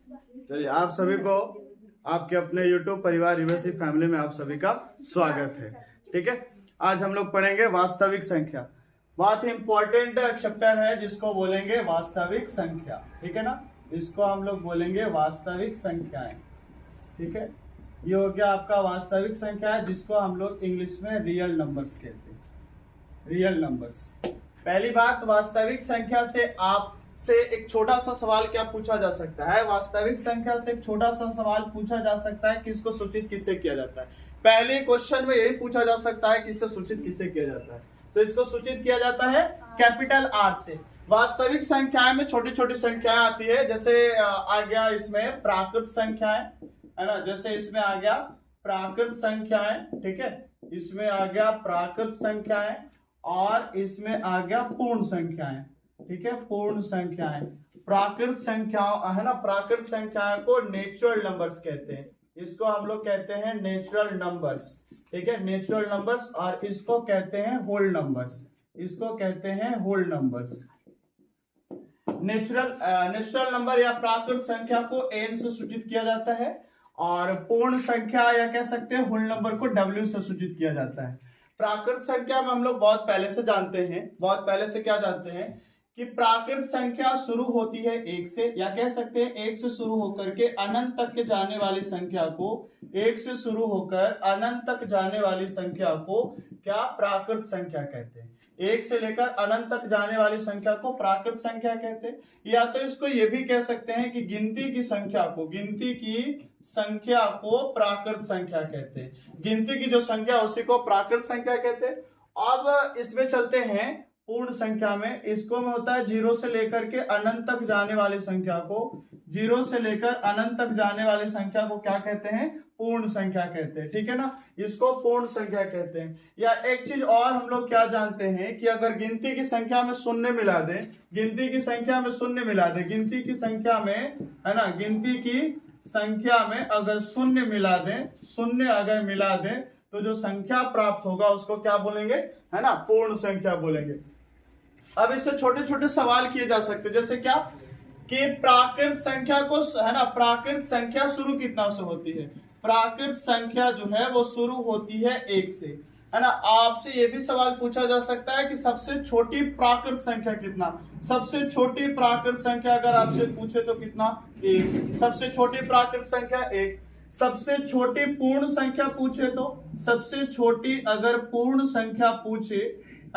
चलिए, आप सभी को आपके अपने YouTube परिवार यूएससी फैमिली में आप सभी का स्वागत है। ठीक है, आज हम लोग पढ़ेंगे वास्तविक संख्या। बहुत ही इंपॉर्टेंट चैप्टर है जिसको बोलेंगे वास्तविक संख्या। ठीक है ना, इसको हम लोग बोलेंगे वास्तविक संख्याएं। ठीक है, ये हो गया आपका वास्तविक संख्या है जिसको हम लोग इंग्लिश में रियल नंबर्स कहते हैं। Real numbers. पहली बात, वास्तविक संख्या से आपसे एक छोटा सा सवाल क्या पूछा जा सकता है? वास्तविक संख्या से एक छोटा सा सवाल पूछा जा सकता है कि इसको सूचित किससे किया जाता है। पहले क्वेश्चन में यही पूछा जा सकता है कि इससे सूचित किससे किया जाता है। तो इसको सूचित किया जाता है कैपिटल आर से। वास्तविक संख्याएं में छोटी छोटी संख्याएं आती है, जैसे आ गया इसमें प्राकृत संख्याएं, है ना। जैसे इसमें आ गया प्राकृत संख्याएं, ठीक है, इसमें आ गया प्राकृत संख्याएं और इसमें आ गया पूर्ण संख्याएं। ठीक है, पूर्ण संख्याएं। प्राकृत संख्याओं, है ना, प्राकृत संख्याओं को नेचुरल नंबर्स कहते हैं। इसको हम लोग कहते हैं नेचुरल नंबर्स। ठीक है, नेचुरल नंबर्स। और इसको कहते हैं होल नंबर्स। इसको कहते हैं होल नंबर्स। नेचुरल नंबर या प्राकृत संख्या को एन से सूचित किया जाता है और पूर्ण संख्या या कह सकते हैं होल नंबर को डब्ल्यू से सूचित किया जाता है। प्राकृत संख्या में हम लोग बहुत पहले से जानते हैं, बहुत पहले से क्या जानते हैं कि प्राकृत संख्या शुरू होती है एक से, या कह सकते हैं एक से शुरू होकर के अनंत तक के जाने वाली संख्या को, एक से शुरू होकर अनंत तक जाने वाली संख्या को क्या प्राकृत संख्या कहते हैं। एक से लेकर अनंत तक जाने वाली संख्या को प्राकृत संख्या कहते हैं। या तो इसको ये भी कह सकते हैं कि गिनती की संख्या को, गिनती की संख्या को प्राकृत संख्या कहते हैं। गिनती की जो संख्या उसी को प्राकृत संख्या कहते हैं। अब इसमें चलते हैं पूर्ण संख्या में। इसको में होता है जीरो से लेकर के अनंत तक जाने वाली संख्या को, जीरो से लेकर अनंत तक जाने वाली संख्या को क्या कहते हैं? पूर्ण संख्या कहते हैं। ठीक है ना, इसको पूर्ण संख्या कहते हैं। या एक चीज और हम लोग क्या जानते हैं कि अगर गिनती की संख्या में शून्य मिला दें, गिनती की संख्या में शून्य मिला दें, गिनती की संख्या में, है ना, गिनती की संख्या में अगर शून्य मिला दें, शून्य अगर मिला दें तो जो संख्या प्राप्त होगा उसको क्या बोलेंगे? है ना, पूर्ण संख्या बोलेंगे। अब इससे छोटे छोटे सवाल किए जा सकते, जैसे क्या कि प्राकृत संख्या को, है ना, प्राकृत संख्या शुरू कितना से होती है? प्राकृत संख्या जो है वो शुरू होती है एक से, है ना। आपसे ये भी सवाल पूछा जा सकता है कि सबसे छोटी प्राकृत संख्या कितना? सबसे छोटी प्राकृत संख्या अगर आपसे पूछे तो कितना? एक। सबसे छोटी प्राकृत संख्या एक। सबसे छोटी पूर्ण संख्या पूछे तो, सबसे छोटी अगर पूर्ण संख्या पूछे,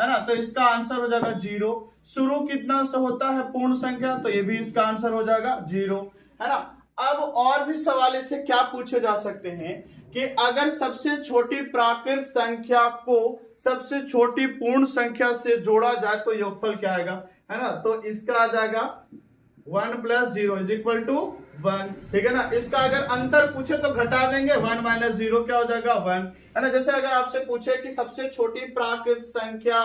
है ना, तो इसका आंसर हो जाएगा जीरो। शुरू कितना से होता है पूर्ण संख्या? तो ये भी इसका आंसर हो जाएगा जीरो, है ना। अब और भी सवाल इससे क्या पूछे जा सकते हैं कि अगर सबसे छोटी प्राकृत संख्या को सबसे छोटी पूर्ण संख्या से जोड़ा जाए तो योगफल क्या आएगा? है ना, तो इसका आ जाएगा 1 + 0 = 1। ठीक है ना। इसका अगर अंतर पूछे तो घटा देंगे, 1 - 0 क्या हो जाएगा? 1, है ना। जैसे अगर आपसे पूछे कि सबसे छोटी प्राकृत संख्या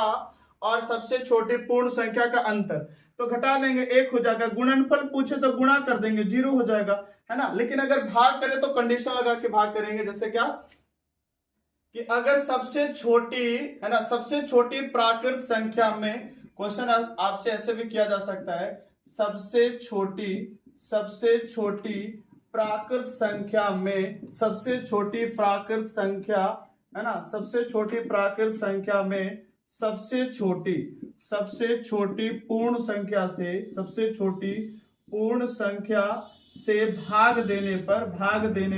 और सबसे छोटी पूर्ण संख्या का अंतर, तो घटा देंगे, 1 हो जाएगा। गुणनफल पूछे तो गुणा कर देंगे, 0 हो जाएगा, है ना। लेकिन अगर भाग करें तो कंडीशन लगा के भाग करेंगे, जैसे क्या कि अगर सबसे छोटी, है ना, सबसे छोटी प्राकृत संख्या में, क्वेश्चन आपसे ऐसे भी किया जा सकता है, सबसे छोटी प्राकृत संख्या में, सबसे छोटी प्राकृत संख्या, है ना, सबसे छोटी प्राकृत संख्या में सबसे छोटी पूर्ण संख्या से, सबसे छोटी पूर्ण संख्या से भाग देने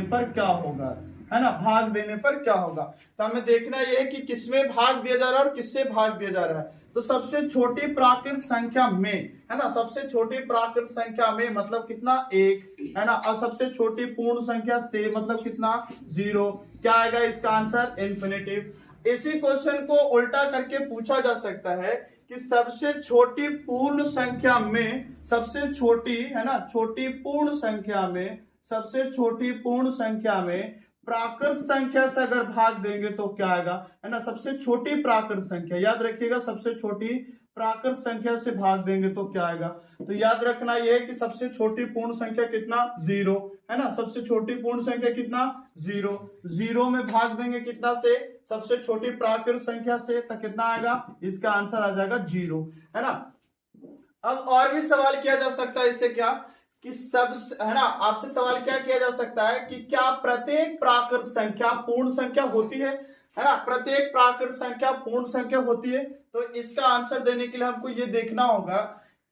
पर क्या होगा? है ना, भाग देने पर क्या होगा? तो हमें देखना यह है कि किसमें भाग दिया जा रहा है और किससे भाग दिया जा रहा है। तो सबसे छोटी प्राकृत संख्या में, है ना, सबसे छोटी प्राकृत संख्या में मतलब कितना? 1, है ना। और सबसे छोटी पूर्ण संख्या से मतलब कितना? 0। क्या आएगा इसका आंसर? इन्फिनिटिव। इसी क्वेश्चन को उल्टा करके पूछा जा सकता है कि सबसे छोटी पूर्ण संख्या में, सबसे छोटी, है ना, छोटी पूर्ण संख्या में, सबसे छोटी पूर्ण संख्या में प्राकृत संख्या से अगर भाग देंगे तो क्या आएगा? है ना, सबसे छोटी प्राकृत संख्या, याद रखिएगा, सबसे छोटी प्राकृत संख्या से भाग देंगे तो क्या आएगा? तो याद रखना यह है कि सबसे छोटी पूर्ण संख्या कितना? 0, है ना। सबसे छोटी पूर्ण संख्या कितना? 0। 0 में भाग देंगे कितना से? सबसे छोटी प्राकृत संख्या से, तो कितना आएगा? इसका आंसर आ जाएगा 0, है ना। अब और भी सवाल किया जा सकता है इससे क्या कि सब, है ना, आपसे सवाल क्या किया जा सकता है कि क्या प्रत्येक प्राकृत संख्या पूर्ण संख्या होती है ना, प्रत्येक प्राकृत संख्या पूर्ण संख्या होती है। तो इसका आंसर देने के लिए हमको ये देखना होगा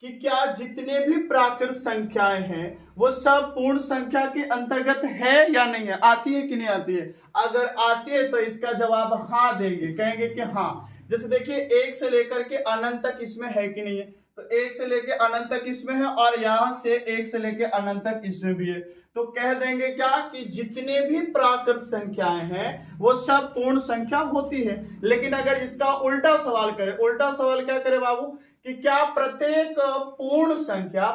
कि क्या जितने भी प्राकृत संख्याएं हैं वो सब पूर्ण संख्या के अंतर्गत है या नहीं है, आती है कि नहीं आती है। अगर आती है तो इसका जवाब हाँ देंगे, कहेंगे कि हाँ। जैसे देखिए 1 से लेकर के अनंत तक इसमें है कि नहीं है, तो 1 से लेकर अनंत तक इसमें है और यहां से 1 से लेकर अनंत तक इसमें भी है। तो कह देंगे क्या कि जितने भी प्राकृत संख्याएं हैं वो सब पूर्ण संख्या होती है। लेकिन अगर इसका उल्टा सवाल करें, उल्टा सवाल क्या करे बाबू, कि क्या प्रत्येक पूर्ण संख्या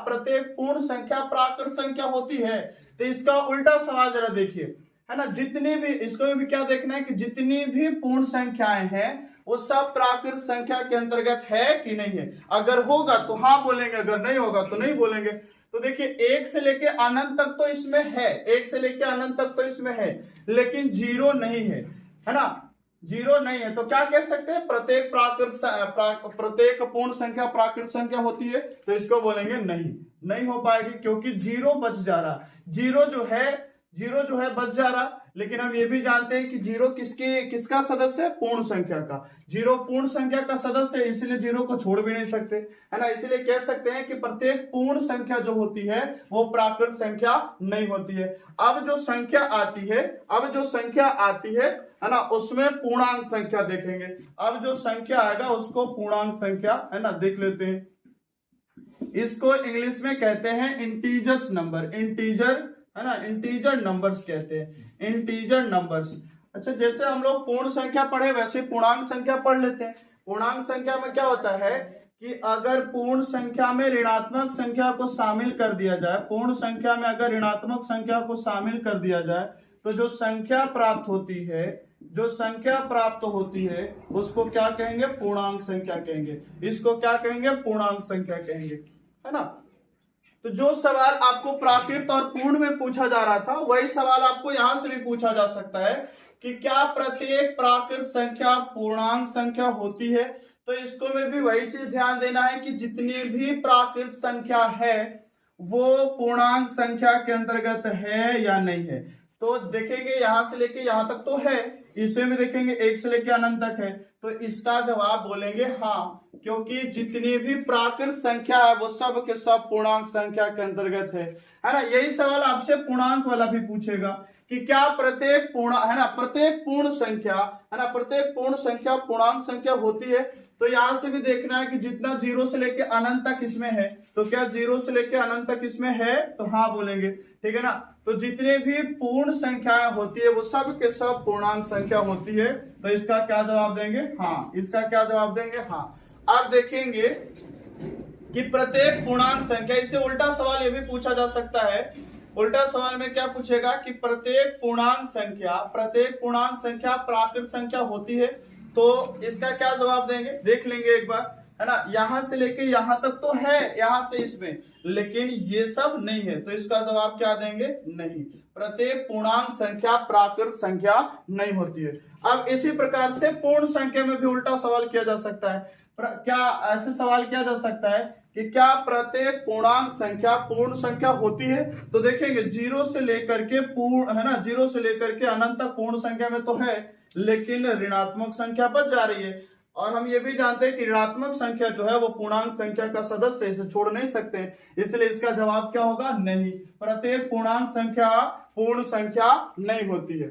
प्राकृत संख्या होती है। तो इसका उल्टा सवाल जरा देखिए, है ना, जितनी भी, इसको भी क्या देखना है कि जितनी भी पूर्ण संख्याएं हैं वो सब प्राकृत संख्या के अंतर्गत है कि नहीं है। अगर होगा तो हाँ बोलेंगे, अगर नहीं होगा तो नहीं बोलेंगे। तो देखिए 1 से लेके अनंत तक तो इसमें है, 1 से लेके अनंत तक तो इसमें है, लेकिन 0 नहीं है ना, 0 नहीं है। तो क्या कह सकते हैं, प्रत्येक प्रत्येक पूर्ण संख्या प्राकृत संख्या होती है। तो इसको बोलेंगे नहीं हो पाएगी, क्योंकि 0 बच जा रहा, 0 जो है बच जा रहा। लेकिन हम ये भी जानते हैं कि 0 किसका सदस्य है, पूर्ण संख्या का। 0 पूर्ण संख्या का सदस्य है, इसलिए 0 को छोड़ भी नहीं सकते, है ना। इसलिए कह सकते हैं कि प्रत्येक पूर्ण संख्या जो होती है वो प्राकृत संख्या नहीं होती है। अब जो संख्या आती है ना, उसमें पूर्णांक संख्या देखेंगे। अब जो संख्या आएगा उसको पूर्णांक संख्या, है ना, देख लेते हैं। इसको इंग्लिश में कहते हैं इंटीजर्स नंबर, है ना, इंटीजर नंबर्स कहते हैं, इंटीजर नंबर्स। अच्छा, जैसे हम लोग पूर्ण संख्या पढ़े वैसे पूर्णांक संख्या पढ़ लेते हैं। पूर्णांक संख्या में क्या होता है कि अगर पूर्ण संख्या में ऋणात्मक संख्या को शामिल कर दिया जाए, पूर्ण संख्या में अगर ऋणात्मक संख्या को शामिल कर दिया जाए तो जो संख्या प्राप्त होती है उसको क्या कहेंगे, पूर्णांक संख्या कहेंगे। इसको क्या कहेंगे, पूर्णांक संख्या कहेंगे, है ना। तो जो सवाल आपको प्राकृत और पूर्ण में पूछा जा रहा था वही सवाल आपको यहां से भी पूछा जा सकता है कि क्या प्रत्येक प्राकृत संख्या पूर्णांक संख्या होती है। तो इसको में भी वही चीज ध्यान देना है कि जितनी भी प्राकृत संख्या है वो पूर्णांक संख्या के अंतर्गत है या नहीं है। तो देखेंगे यहां से लेके यहां तक तो है, इसमें भी देखेंगे 1 से लेके अनंत तक है, तो इसका जवाब बोलेंगे हाँ, क्योंकि जितनी भी प्राकृत संख्या है वो सब के सब पूर्णांक संख्या के अंतर्गत है ना। यही सवाल आपसे पूर्णांक वाला भी पूछेगा कि क्या प्रत्येक पूर्ण संख्या पूर्णांक संख्या होती है। तो यहां से भी देखना है कि जितना 0 से लेके अनंत तक इसमें है, तो क्या 0 से लेके अनंत तक इसमें है, तो हाँ बोलेंगे, ठीक है ना। तो जितने भी पूर्ण संख्याएं होती है वो सब के सब पूर्णांक संख्या होती है। तो इसका क्या जवाब देंगे, हाँ। इसका क्या जवाब देंगे, हाँ। अब देखेंगे कि प्रत्येक पूर्णांक संख्या, इससे उल्टा सवाल ये भी पूछा जा सकता है। उल्टा सवाल में क्या पूछेगा कि प्रत्येक पूर्णांक संख्या प्राकृत संख्या होती है। तो इसका क्या जवाब देंगे, देख लेंगे एक बार, है ना। यहां से लेके यहां तक तो है, यहां से इसमें, लेकिन ये सब नहीं है। तो इसका जवाब क्या देंगे, नहीं। प्रत्येक पूर्णांक संख्या प्राकृत संख्या नहीं होती है। अब इसी प्रकार से पूर्ण संख्या में भी उल्टा सवाल किया जा सकता है। क्या ऐसे सवाल किया जा सकता है कि क्या प्रत्येक पूर्णांक संख्या पूर्ण संख्या होती है। तो देखेंगे 0 से लेकर के पूर्ण, है ना, 0 से लेकर के अनंत तक पूर्ण संख्या में तो है, लेकिन ऋणात्मक संख्या बच जा रही है। और हम ये भी जानते हैं कि ऋणात्मक संख्या जो है वो पूर्णांक संख्या का सदस्य, इसे छोड़ नहीं सकते, इसलिए इसका जवाब क्या होगा, नहीं। प्रत्येक पूर्णांक संख्या पूर्ण संख्या नहीं होती है।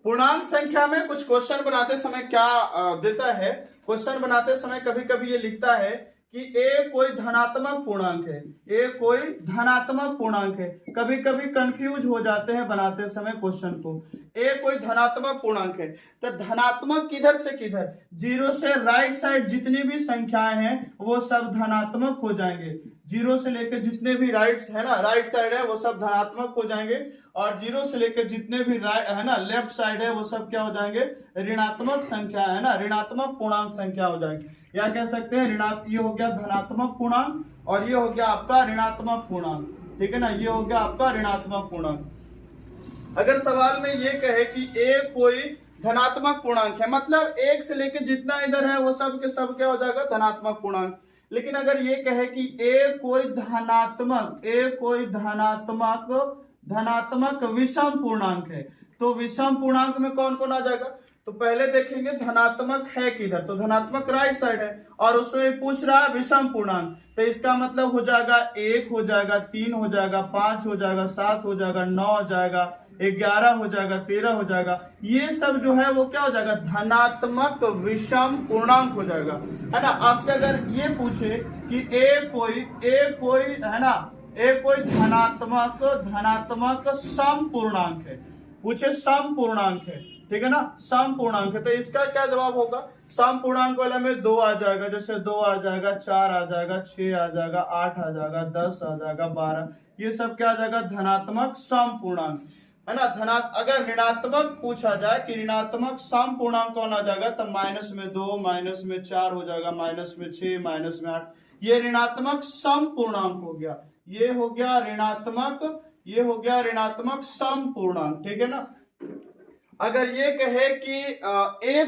पूर्णांक संख्या में कुछ क्वेश्चन बनाते समय क्या देता है, क्वेश्चन बनाते समय कभी कभी ये लिखता है कि ए कोई धनात्मक पूर्णांक है, ए कोई धनात्मक पूर्णांक है। कभी कभी कंफ्यूज हो जाते हैं बनाते समय क्वेश्चन को, ए कोई धनात्मक पूर्णांक है। तो धनात्मक किधर से किधर, 0 से राइट साइड जितनी भी संख्याएं हैं वो सब धनात्मक हो जाएंगे। 0 से लेकर जितने भी राइट साइड है वो सब धनात्मक हो जाएंगे, और 0 से लेकर जितने भी लेफ्ट साइड है वो सब क्या हो जाएंगे, ऋणात्मक संख्या, है ना, ऋणात्मक पूर्णांक संख्या हो जाएंगे। या कह सकते हैं ये हो गया धनात्मक पूर्णांक और ये हो गया आपका ऋणात्मक पूर्णांक, ठीक है ना, ये हो गया आपका ऋणात्मक पूर्णांक। अगर सवाल में ये कहे कि ए कोई धनात्मक पूर्णांक है, मतलब 1 से लेकर जितना इधर है वो सब के सब क्या हो जाएगा, धनात्मक पूर्णांक। लेकिन अगर ये कहे कि ए कोई धनात्मक विषम पूर्णांक है, तो विषम पूर्णांक में कौन कौन आ जाएगा? तो पहले देखेंगे धनात्मक है किधर, तो धनात्मक राइट साइड है, और उसमें पूछ रहा है विषम पूर्णांक, तो इसका मतलब हो जाएगा 1 हो जाएगा, 3 हो जाएगा, 5 हो जाएगा, 7 हो जाएगा, 9 हो जाएगा, 11 हो जाएगा, 13 हो जाएगा। ये सब जो है वो क्या हो जाएगा? धनात्मक विषम पूर्णांक हो जाएगा, है ना। आपसे अगर ये पूछे कि ए कोई है ना, ए कोई धनात्मक सम पूर्णांक है, पूछे सम पूर्णांक है, ठीक है ना, सम पूर्णांक है, तो इसका क्या जवाब होगा? सम पूर्णांक वाला में 2 आ जाएगा, जैसे 2 आ जाएगा, 4 आ जाएगा, 6 आ जाएगा, 8 आ जाएगा, 10 आ जाएगा, 12, ये सब क्या आ जाएगा? धनात्मक सम पूर्णांक, है ना। अगर ऋणात्मक पूछा जाए कि ऋणात्मक सम पूर्णांक कौन आ जाएगा, तब माइनस में 2, माइनस में 4 हो जाएगा, माइनस में 6, माइनस में 8, ये ऋणात्मक सम पूर्णांक हो गया। ये हो गया ऋणात्मक सम पूर्णांक, ठीक है ना। अगर ये कहे कि ए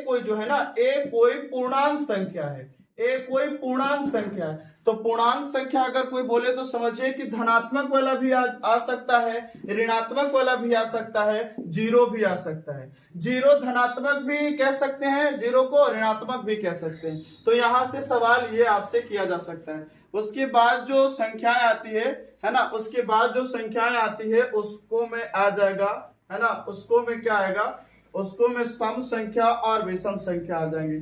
कोई जो है ना, ए कोई पूर्णांक संख्या है, ए कोई पूर्णांक संख्या है, तो पूर्णांक संख्या अगर कोई बोले तो समझिए कि धनात्मक वाला भी आ सकता है, ऋणात्मक वाला भी आ सकता है, जीरो भी आ सकता है। जीरो धनात्मक भी कह सकते हैं, जीरो को ऋणात्मक भी कह सकते हैं। तो यहां से सवाल ये आपसे किया जा सकता है। उसके बाद जो संख्याएं आती है ना, उसके बाद जो संख्याएं आती है उसको में आ जाएगा, है ना, उसको में क्या आएगा? उसको में सम संख्या और विषम संख्या आ जाएंगे।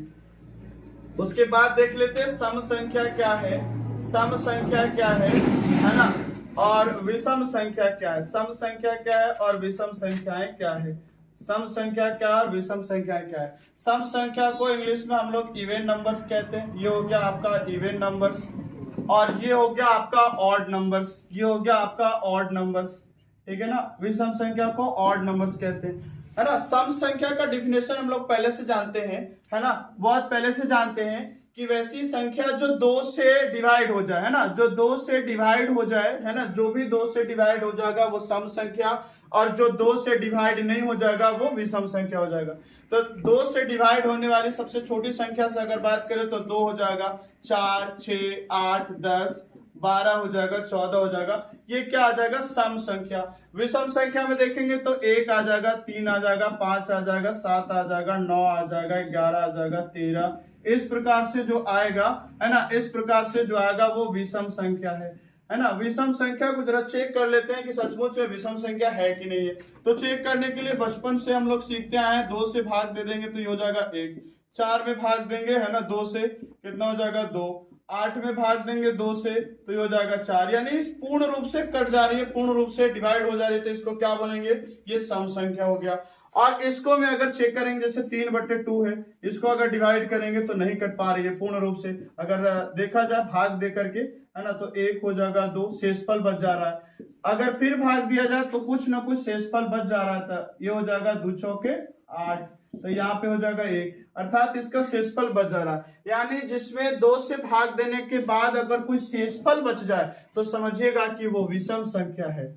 उसके बाद देख लेते हैं सम संख्या क्या है, सम संख्या क्या है ना, और विषम संख्या क्या है। सम संख्या क्या है और विषम संख्याएं क्या है? सम संख्या क्या है और विषम संख्या क्या है? सम संख्या को इंग्लिश में हम लोग इवन नंबर्स कहते हैं। ये हो गया आपका इवन नंबर्स, और ये हो गया आपका ऑड नंबर्स, ये हो गया आपका ऑड नंबर्स, ठीक है ना। विषम संख्या को ऑड नंबर्स कहते हैं, है ना। सम संख्या का डिफिनेशन हम लोग पहले से जानते हैं, है ना, बहुत पहले से जानते हैं कि वैसी संख्या जो 2 से डिवाइड हो जाए, है ना, जो 2 से डिवाइड हो जाए, है ना, जो भी 2 से डिवाइड हो जाएगा वो सम संख्या, और जो 2 से डिवाइड नहीं हो जाएगा वो विषम संख्या हो जाएगा। तो 2 से डिवाइड होने वाली सबसे छोटी संख्या से अगर बात करें तो 2 हो जाएगा, 4, 6, 8, 10, 12 हो जाएगा, 14 हो जाएगा, ये क्या आ जाएगा? सम संख्या। विषम संख्या में देखेंगे तो 1 आ जाएगा, 3 आ जाएगा, 5 आ जाएगा, 7 आ जाएगा, 9 आ जाएगा, 11 आ जाएगा, 13, इस प्रकार से जो आएगा, है ना, इस प्रकार से जो आएगा वो विषम संख्या है ना। विषम संख्या को जरा चेक कर लेते हैं कि सचमुच में विषम संख्या है कि नहीं है। तो चेक करने के लिए बचपन से हम लोग सीखते आए हैं, 2 से भाग दे देंगे तो ये हो जाएगा 1, 4 में भाग देंगे, है ना, 2 से कितना हो जाएगा? 2, 8 में भाग देंगे 2 से तो ये हो जाएगा 4, यानी पूर्ण रूप से कट जा रही है, पूर्ण रूप से डिवाइड हो जा रही है, तो इसको क्या बोलेंगे? ये सम संख्या हो गया। और इसको में अगर चेक करेंगे, जैसे 3/2 है, इसको अगर डिवाइड करेंगे तो नहीं कट पा रही है पूर्ण रूप से। अगर देखा जाए भाग दे करके, है ना, तो 1 हो जाएगा, 2 शेषफल बच जा रहा है। अगर फिर भाग दिया जाए तो कुछ ना कुछ शेषफल बच जा रहा था, ये हो जाएगा 2 चौके 8, तो यहाँ पे हो जाएगा 1, अर्थात इसका शेषफल बच जा रहा है। यानी जिसमें 2 से भाग देने के बाद अगर कोई शेषफल बच जाए तो समझिएगा कि वो विषम संख्या है।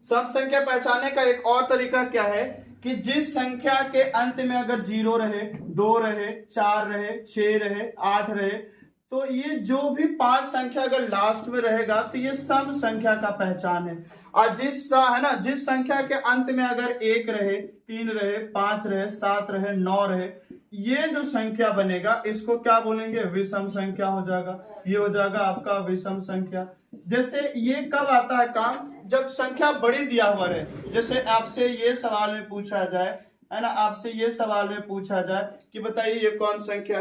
सम संख्या पहचानने का एक और तरीका क्या है कि जिस संख्या के अंत में अगर 0 रहे, 2 रहे, 4 रहे, 6 रहे, 8 रहे, तो ये जो भी 5 संख्या अगर लास्ट में रहेगा तो ये सम संख्या का पहचान है। और जिस संख्या के अंत में अगर 1 रहे, 3 रहे, 5 रहे, 7 रहे, 9 रहे, ये जो संख्या बनेगा इसको क्या बोलेंगे? विषम संख्या हो जाएगा। ये हो जाएगा आपका विषम संख्या। जैसे ये कब आता है काम? जब संख्या बड़ी दिया हुआ रहे। जैसे आपसे ये सवाल में पूछा जाए, है ना, आपसे ये सवाल में पूछा जाए कि बताइए ये कौन संख्या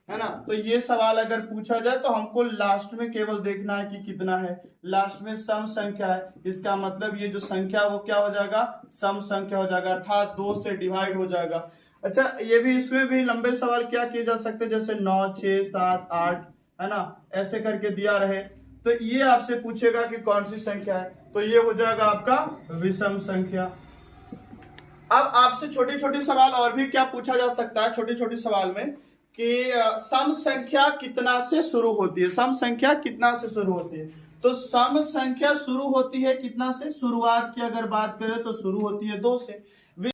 है ना, तो ये सवाल अगर पूछा जाए तो हमको लास्ट में केवल देखना है कि कितना है, लास्ट में सम संख्या है, इसका मतलब ये जो संख्या वो क्या हो जाएगा? सम संख्या हो जाएगा, अर्थात 2 से डिवाइड हो जाएगा। अच्छा, ये भी इसमें भी लंबे सवाल क्या किए जा सकते हैं, जैसे 9, 6, 7, 8, है ना, ऐसे करके दिया रहे तो ये आपसे पूछेगा कि कौन सी संख्या है, तो ये हो जाएगा आपका विषम संख्या। अब आपसे छोटी छोटी सवाल और भी क्या पूछा जा सकता है छोटी छोटी सवाल में कि सम संख्या कितना से शुरू होती है? सम संख्या कितना से शुरू होती है? तो सम संख्या शुरू होती है कितना से? शुरुआत की अगर बात करें तो शुरू होती है 2 से।